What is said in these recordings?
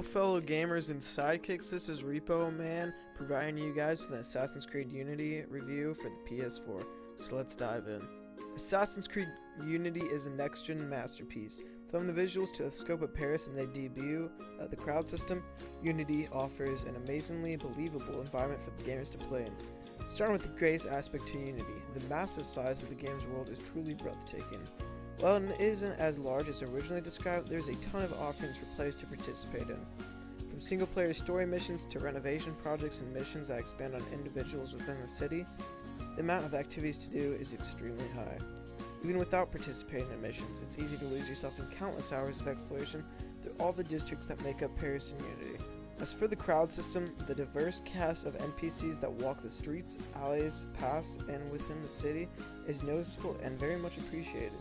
fellow gamers and sidekicks, this is Repo Man providing you guys with an Assassin's Creed Unity review for the PS4. So let's dive in. Assassin's Creed Unity is a next-gen masterpiece. From the visuals to the scope of Paris and their debut, the crowd system, Unity offers an amazingly believable environment for the gamers to play in. Starting with the greatest aspect to Unity, the massive size of the game's world is truly breathtaking. While it isn't as large as originally described, there's a ton of offerings for players to participate in. From single-player story missions to renovation projects and missions that expand on individuals within the city, the amount of activities to do is extremely high. Even without participating in missions, it's easy to lose yourself in countless hours of exploration through all the districts that make up Paris and Unity. As for the crowd system, the diverse cast of NPCs that walk the streets, alleys, paths, and within the city is noticeable and very much appreciated.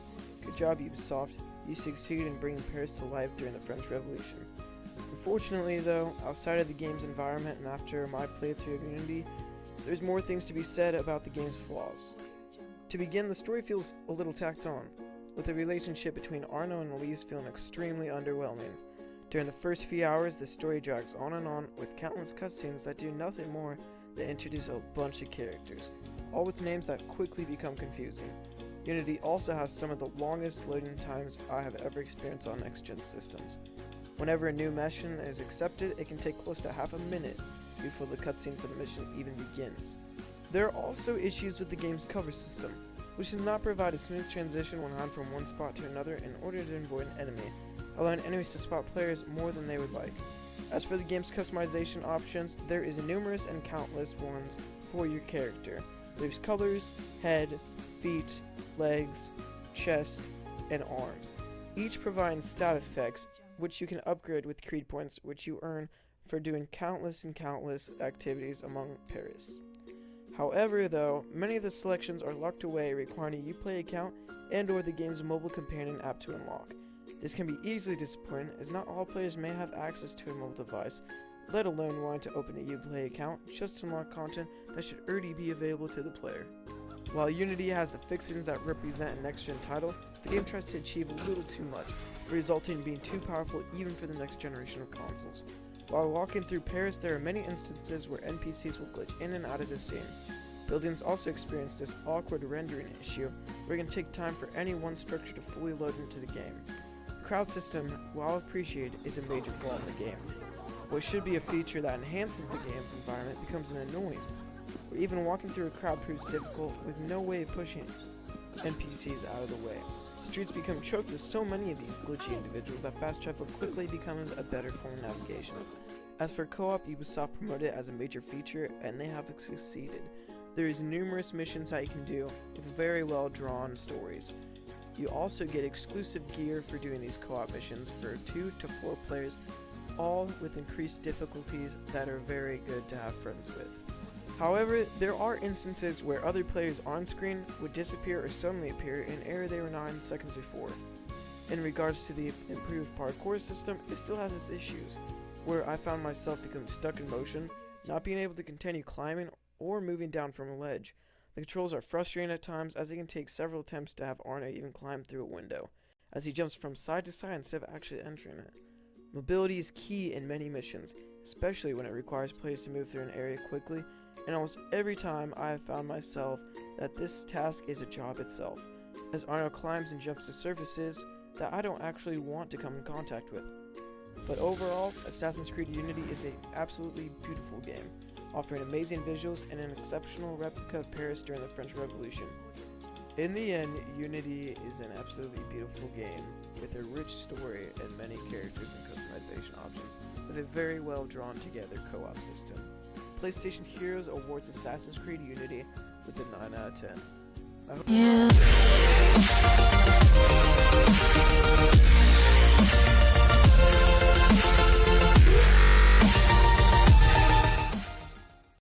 Good job, Ubisoft. You succeeded in bringing Paris to life during the French Revolution. Unfortunately, though, outside of the game's environment and after my playthrough of Unity, there's more things to be said about the game's flaws. To begin, the story feels a little tacked on, with the relationship between Arno and Elise feeling extremely underwhelming. During the first few hours, the story drags on and on, with countless cutscenes that do nothing more than introduce a bunch of characters, all with names that quickly become confusing. Unity also has some of the longest loading times I have ever experienced on next-gen systems. Whenever a new mission is accepted, it can take close to half a minute before the cutscene for the mission even begins. There are also issues with the game's cover system, which does not provide a smooth transition when hunting from one spot to another in order to avoid an enemy, allowing enemies to spot players more than they would like. As for the game's customization options, there is numerous and countless ones for your character. There's colors, head, feet, legs, chest, and arms, each providing stat effects which you can upgrade with creed points which you earn for doing countless activities among Paris. However, though, many of the selections are locked away, requiring a Uplay account and or the game's mobile companion app to unlock. This can be easily disappointing, as not all players may have access to a mobile device, let alone wanting to open a Uplay account just to unlock content that should already be available to the player. While Unity has the fixings that represent a next-gen title, the game tries to achieve a little too much, resulting in being too powerful even for the next generation of consoles. While walking through Paris, there are many instances where NPCs will glitch in and out of the scene. Buildings also experience this awkward rendering issue, where it can take time for any one structure to fully load into the game. The crowd system, while appreciated, is a major flaw in the game. What should be a feature that enhances the game's environment becomes an annoyance, where even walking through a crowd proves difficult with no way of pushing NPCs out of the way. Streets become choked with so many of these glitchy individuals that fast travel quickly becomes a better form of navigation. As for co-op, Ubisoft promoted it as a major feature, and they have succeeded. There is numerous missions that you can do with very well drawn stories. You also get exclusive gear for doing these co-op missions for 2 to 4 players, all with increased difficulties that are very good to have friends with. However, there are instances where other players on screen would disappear or suddenly appear in an area they were not in seconds before. In regards to the improved parkour system, it still has its issues, where I found myself becoming stuck in motion, not being able to continue climbing or moving down from a ledge. The controls are frustrating at times, as it can take several attempts to have Arno even climb through a window, as he jumps from side to side instead of actually entering it. Mobility is key in many missions, especially when it requires players to move through an area quickly, and almost every time I have found myself that this task is a job itself, as Arno climbs and jumps to surfaces that I don't actually want to come in contact with. But overall, Assassin's Creed Unity is an absolutely beautiful game, offering amazing visuals and an exceptional replica of Paris during the French Revolution. In the end, Unity is an absolutely beautiful game with a rich story and many characters and customization options, with a very well drawn together co-op system. PlayStation Heroes awards Assassin's Creed Unity with a 9 out of 10.